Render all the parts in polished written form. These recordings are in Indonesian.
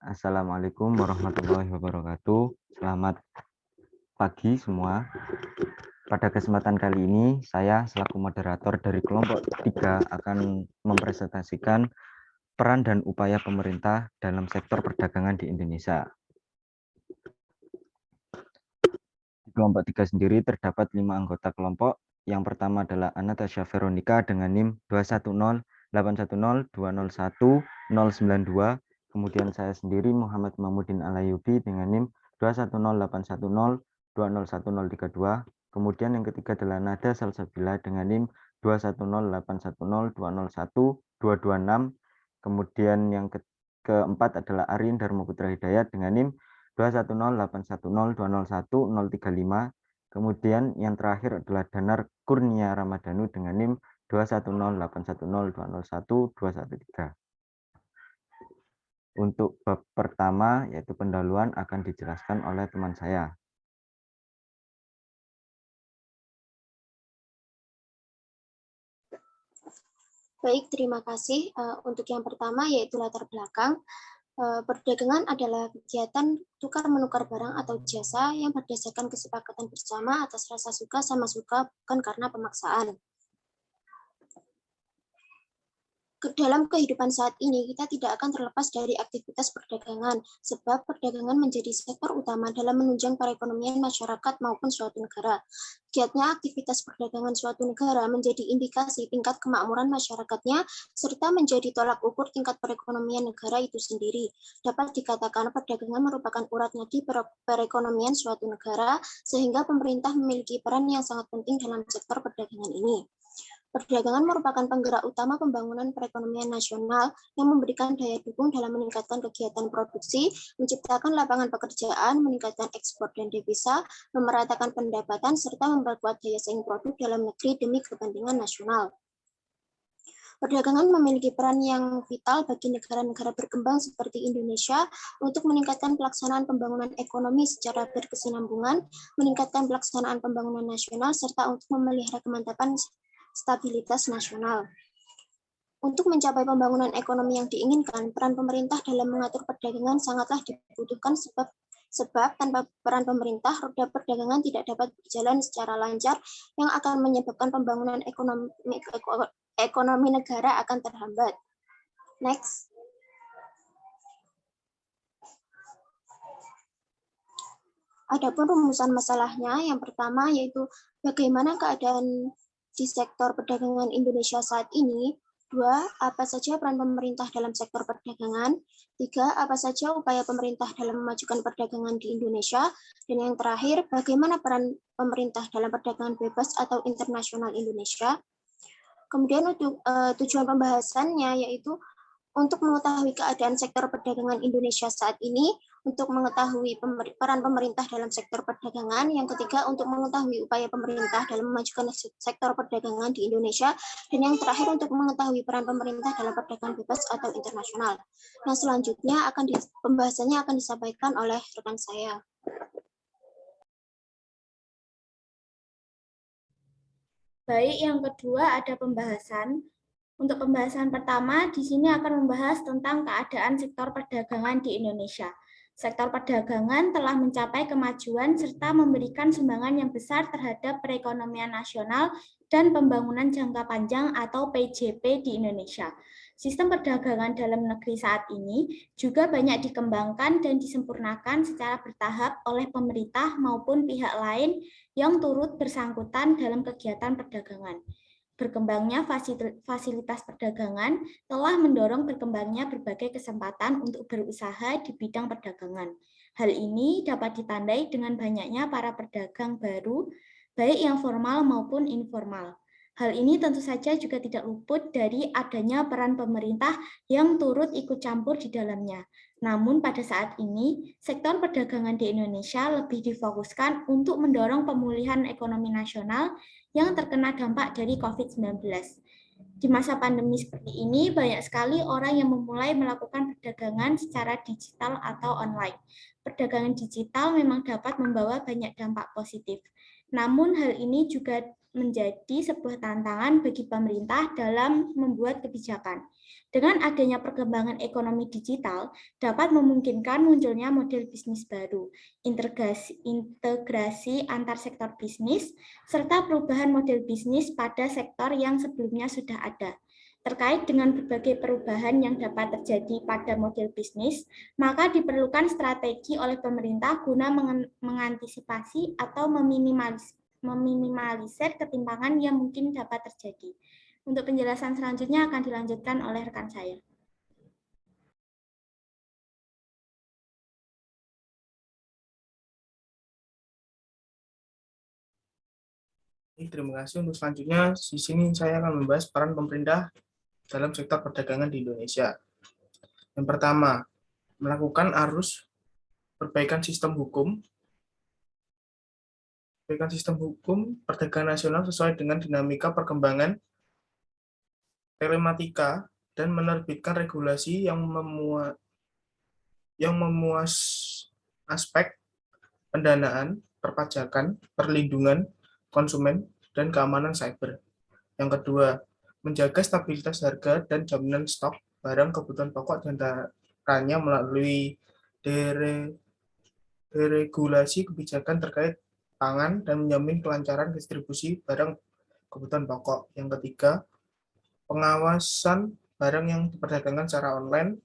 Assalamualaikum warahmatullahi wabarakatuh. Selamat pagi semua. Pada kesempatan kali ini, saya selaku moderator dari kelompok 3 akan mempresentasikan peran dan upaya pemerintah dalam sektor perdagangan di Indonesia. Di kelompok 3 sendiri terdapat 5 anggota kelompok. Yang pertama adalah Anastasia Veronica dengan NIM 21081020192. Kemudian saya sendiri Muhammad Mahmudin Alayubi dengan NIM 21081020132. Kemudian yang ketiga adalah Nada Salsabila dengan NIM 21081012226. Kemudian yang keempat adalah Arin Dharma Putra Hidayat dengan NIM 21081020135. Kemudian yang terakhir adalah Danar Kurnia Ramadhanu dengan NIM 210810201213. Untuk bab pertama yaitu pendahuluan akan dijelaskan oleh teman saya. Baik, terima kasih. Untuk yang pertama yaitu latar belakang. Perdagangan adalah kegiatan tukar-menukar barang atau jasa yang berdasarkan kesepakatan bersama atas rasa suka sama suka, bukan karena pemaksaan. Dalam kehidupan saat ini, kita tidak akan terlepas dari aktivitas perdagangan, sebab perdagangan menjadi sektor utama dalam menunjang perekonomian masyarakat maupun suatu negara. Giatnya aktivitas perdagangan suatu negara menjadi indikasi tingkat kemakmuran masyarakatnya, serta menjadi tolak ukur tingkat perekonomian negara itu sendiri. Dapat dikatakan perdagangan merupakan urat nadi perekonomian suatu negara, sehingga pemerintah memiliki peran yang sangat penting dalam sektor perdagangan ini. Perdagangan merupakan penggerak utama pembangunan perekonomian nasional yang memberikan daya dukung dalam meningkatkan kegiatan produksi, menciptakan lapangan pekerjaan, meningkatkan ekspor dan devisa, memeratakan pendapatan, serta memperkuat daya saing produk dalam negeri demi kepentingan nasional. Perdagangan memiliki peran yang vital bagi negara-negara berkembang seperti Indonesia untuk meningkatkan pelaksanaan pembangunan ekonomi secara berkesinambungan, meningkatkan pelaksanaan pembangunan nasional, serta untuk memelihara kemantapan stabilitas nasional. Untuk mencapai pembangunan ekonomi yang diinginkan, peran pemerintah dalam mengatur perdagangan sangatlah dibutuhkan sebab tanpa peran pemerintah, roda perdagangan tidak dapat berjalan secara lancar yang akan menyebabkan pembangunan ekonomi negara akan terhambat. Next. Adapun rumusan masalahnya, yang pertama yaitu bagaimana keadaan di sektor perdagangan Indonesia saat ini. 2. Apa saja peran pemerintah dalam sektor perdagangan. 3. Apa saja upaya pemerintah dalam memajukan perdagangan di Indonesia. Dan yang terakhir, bagaimana peran pemerintah dalam perdagangan bebas atau internasional Indonesia. Kemudian untuk tujuan pembahasannya yaitu untuk mengetahui keadaan sektor perdagangan Indonesia saat ini, untuk mengetahui peran pemerintah dalam sektor perdagangan, yang ketiga untuk mengetahui upaya pemerintah dalam memajukan sektor perdagangan di Indonesia, dan yang terakhir untuk mengetahui peran pemerintah dalam perdagangan bebas atau internasional. Nah, selanjutnya pembahasannya akan disampaikan oleh rekan saya. Baik, yang kedua ada pembahasan. Untuk pembahasan pertama, di sini akan membahas tentang keadaan sektor perdagangan di Indonesia. Sektor perdagangan telah mencapai kemajuan serta memberikan sumbangan yang besar terhadap perekonomian nasional dan pembangunan jangka panjang atau PJP di Indonesia. Sistem perdagangan dalam negeri saat ini juga banyak dikembangkan dan disempurnakan secara bertahap oleh pemerintah maupun pihak lain yang turut bersangkutan dalam kegiatan perdagangan. Berkembangnya fasilitas perdagangan telah mendorong berkembangnya berbagai kesempatan untuk berusaha di bidang perdagangan. Hal ini dapat ditandai dengan banyaknya para pedagang baru, baik yang formal maupun informal. Hal ini tentu saja juga tidak luput dari adanya peran pemerintah yang turut ikut campur di dalamnya. Namun pada saat ini, sektor perdagangan di Indonesia lebih difokuskan untuk mendorong pemulihan ekonomi nasional yang terkena dampak dari COVID-19. Di masa pandemi seperti ini, banyak sekali orang yang memulai melakukan perdagangan secara digital atau online. Perdagangan digital memang dapat membawa banyak dampak positif. Namun hal ini juga menjadi sebuah tantangan bagi pemerintah dalam membuat kebijakan. Dengan adanya perkembangan ekonomi digital, dapat memungkinkan munculnya model bisnis baru, integrasi antar sektor bisnis, serta perubahan model bisnis pada sektor yang sebelumnya sudah ada. Terkait dengan berbagai perubahan yang dapat terjadi pada model bisnis, maka diperlukan strategi oleh pemerintah guna mengantisipasi atau meminimalisir ketimpangan yang mungkin dapat terjadi. Untuk penjelasan selanjutnya akan dilanjutkan oleh rekan saya. Terima kasih. Untuk selanjutnya, di sini saya akan membahas peran pemerintah dalam sektor perdagangan di Indonesia. Yang pertama, melakukan arus perbaikan sistem hukum perdagangan nasional sesuai dengan dinamika perkembangan telematika dan menerbitkan regulasi yang memuas aspek pendanaan, perpajakan, perlindungan konsumen, dan keamanan cyber. Yang kedua, menjaga stabilitas harga dan jaminan stok barang kebutuhan pokok dan antaranya melalui deregulasi kebijakan terkait pangan dan menjamin kelancaran distribusi barang kebutuhan pokok. Yang ketiga, pengawasan barang yang diperdagangkan secara online.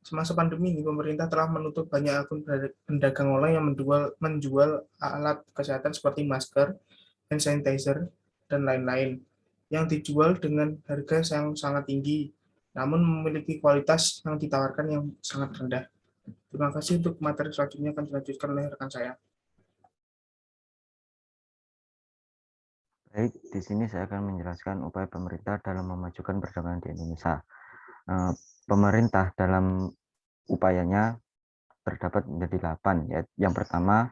Semasa pandemi ini, pemerintah telah menutup banyak akun pedagang online yang menjual alat kesehatan seperti masker, hand sanitizer, dan lain-lain, yang dijual dengan harga yang sangat tinggi, namun memiliki kualitas yang ditawarkan yang sangat rendah. Terima kasih. Untuk materi selanjutnya akan dilanjutkan oleh rekan saya. Baik, di sini saya akan menjelaskan upaya pemerintah dalam memajukan perdagangan di Indonesia. Pemerintah dalam upayanya terdapat menjadi 8. Yang pertama,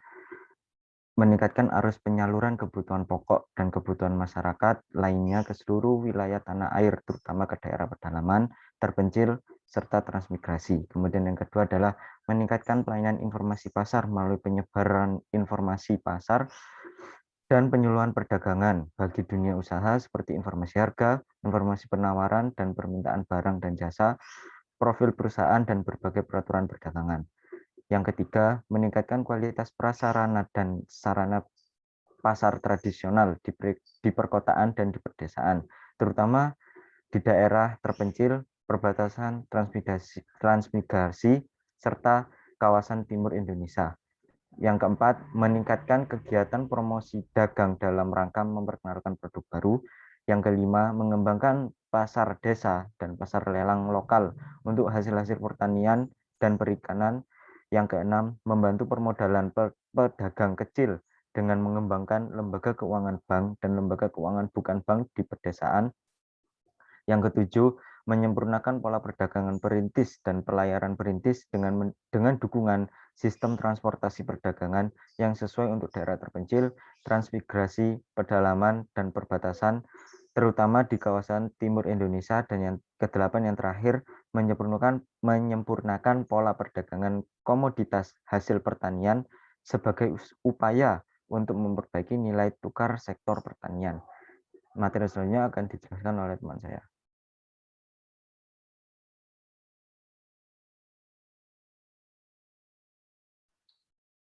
meningkatkan arus penyaluran kebutuhan pokok dan kebutuhan masyarakat lainnya ke seluruh wilayah tanah air, terutama ke daerah pedalaman, terpencil, serta transmigrasi. Kemudian yang kedua adalah meningkatkan pelayanan informasi pasar melalui penyebaran informasi pasar dan penyuluhan perdagangan bagi dunia usaha seperti informasi harga, informasi penawaran dan permintaan barang dan jasa, profil perusahaan, dan berbagai peraturan perdagangan. Yang ketiga, meningkatkan kualitas prasarana dan sarana pasar tradisional di perkotaan dan di pedesaan, terutama di daerah terpencil, perbatasan, transmigrasi, serta kawasan timur Indonesia. Yang keempat, meningkatkan kegiatan promosi dagang dalam rangka memperkenalkan produk baru. Yang kelima, mengembangkan pasar desa dan pasar lelang lokal untuk hasil-hasil pertanian dan perikanan. Yang keenam, membantu permodalan pedagang kecil dengan mengembangkan lembaga keuangan bank dan lembaga keuangan bukan bank di pedesaan. Yang ketujuh, menyempurnakan pola perdagangan perintis dan pelayaran perintis dengan dukungan sistem transportasi perdagangan yang sesuai untuk daerah terpencil, transmigrasi, pedalaman, dan perbatasan, terutama di kawasan timur Indonesia. Dan yang kedelapan, yang terakhir, menyempurnakan pola perdagangan komoditas hasil pertanian sebagai upaya untuk memperbaiki nilai tukar sektor pertanian. Materi selanjutnya akan dijelaskan oleh teman saya.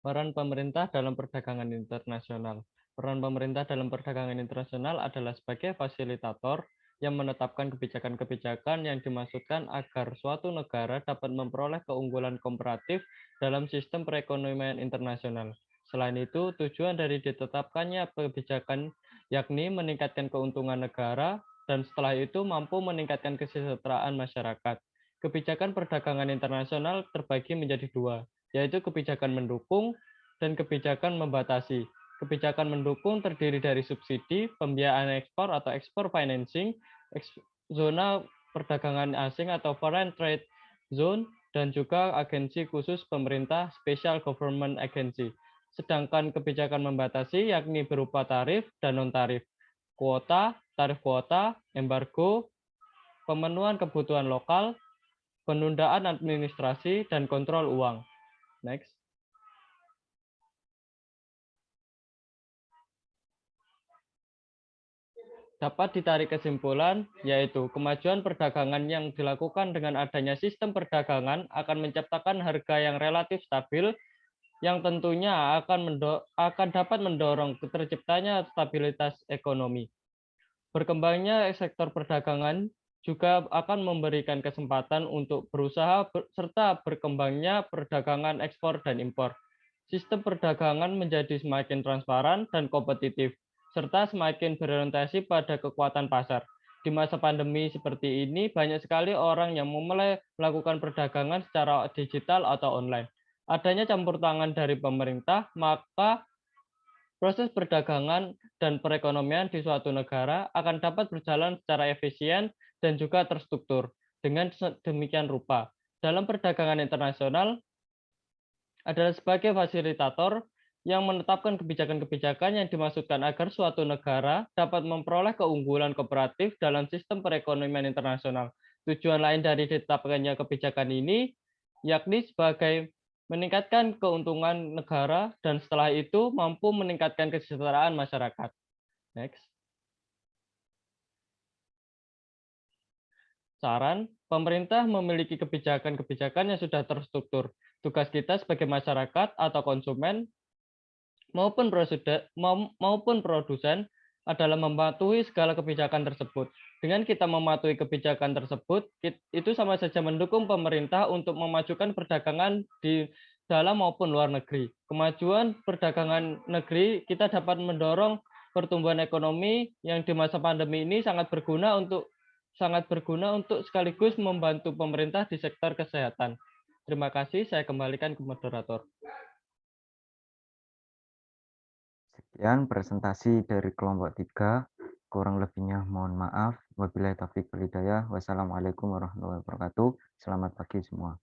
Peran pemerintah dalam perdagangan internasional. Peran pemerintah dalam perdagangan internasional adalah sebagai fasilitator yang menetapkan kebijakan-kebijakan yang dimaksudkan agar suatu negara dapat memperoleh keunggulan komparatif dalam sistem perekonomian internasional. Selain itu, tujuan dari ditetapkannya kebijakan yakni meningkatkan keuntungan negara dan setelah itu mampu meningkatkan kesejahteraan masyarakat. Kebijakan perdagangan internasional terbagi menjadi dua, yaitu kebijakan mendukung dan kebijakan membatasi. Kebijakan mendukung terdiri dari subsidi, pembiayaan ekspor atau export financing, zona perdagangan asing atau foreign trade zone, dan juga agensi khusus pemerintah special government agency. Sedangkan kebijakan membatasi yakni berupa tarif dan non-tarif, kuota, tarif kuota, embargo, pemenuhan kebutuhan lokal, penundaan administrasi, dan kontrol uang. Next. dapat ditarik kesimpulan, yaitu kemajuan perdagangan yang dilakukan dengan adanya sistem perdagangan akan menciptakan harga yang relatif stabil, yang tentunya akan dapat mendorong terciptanya stabilitas ekonomi. Berkembangnya sektor perdagangan juga akan memberikan kesempatan untuk berusaha serta berkembangnya perdagangan ekspor dan impor. Sistem perdagangan menjadi semakin transparan dan kompetitif, serta semakin berorientasi pada kekuatan pasar. Di masa pandemi seperti ini, banyak sekali orang yang memulai melakukan perdagangan secara digital atau online. Adanya campur tangan dari pemerintah, maka proses perdagangan dan perekonomian di suatu negara akan dapat berjalan secara efisien dan juga terstruktur. Dengan demikian rupa, dalam perdagangan internasional adalah sebagai fasilitator yang menetapkan kebijakan-kebijakan yang dimaksudkan agar suatu negara dapat memperoleh keunggulan kooperatif dalam sistem perekonomian internasional. Tujuan lain dari ditetapkannya kebijakan ini yakni sebagai meningkatkan keuntungan negara dan setelah itu mampu meningkatkan kesejahteraan masyarakat. Next. Saran, pemerintah memiliki kebijakan-kebijakan yang sudah terstruktur. Tugas kita sebagai masyarakat atau konsumen maupun produsen adalah mematuhi segala kebijakan tersebut. Dengan kita mematuhi kebijakan tersebut, itu sama saja mendukung pemerintah untuk memajukan perdagangan di dalam maupun luar negeri. Kemajuan perdagangan negeri kita dapat mendorong pertumbuhan ekonomi yang di masa pandemi ini sangat berguna untuk sekaligus membantu pemerintah di sektor kesehatan. Terima kasih, saya kembalikan ke moderator. Sekian presentasi dari kelompok 3. Kurang lebihnya mohon maaf. Wabillahi taufiq wal hidayah. Wassalamualaikum warahmatullahi wabarakatuh. Selamat pagi semua.